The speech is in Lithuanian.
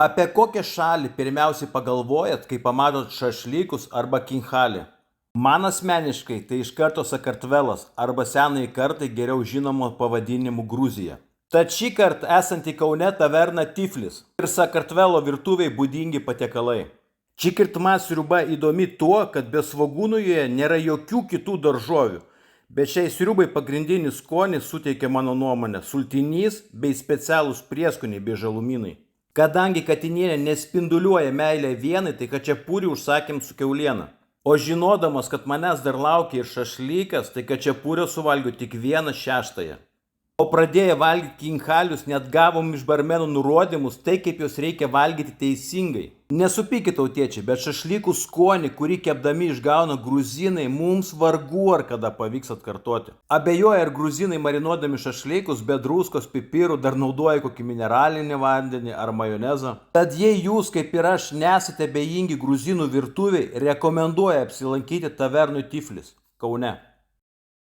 Apie kokią šalį pirmiausiai pagalvojat, kai pamatot šašlykus arba kinchalį? Man asmeniškai tai iš karto Sakartvelas arba senai kartai geriau žinomo pavadinimu Gruzija. Tad šį kartą esanti Kaune taverna Tiflis ir Sakartvelo virtuviai būdingi patiekalai. Šį kartą man sriuba įdomi tuo, kad be svogūnų joje nėra jokių kitų daržovių, bet šiai sriubai pagrindinį skonį suteikia mano nuomonė sultinys bei specialūs prieskoniai bei žalumynai. Kadangi katinienė nespinduliuoja meilę vienai, tai kačiapurį užsakėm su kiauliena. O žinodamas, kad manęs dar laukia ir šašlykas, tai kačiapurio suvalgiau tik 1/6. O pradėję valgyti kinchalius net gavom iš barmenų nurodymus, tai kaip juos reikia valgyti teisingai. Nesupykit tautiečiai, bet šašlykų skonį, kurį kepdami išgauna gruzinai, mums vargu ar kada pavyks atkartoti. Abejoju, ar gruzinai marinuodami šašlykus be druskos pipirų dar naudoja kokį mineralinį vandenį ar majonezą. Tad jei jūs, kaip ir aš, nesate bejingi gruzinų virtuviai, rekomenduoju apsilankyti tavernui Tiflis, Kaune.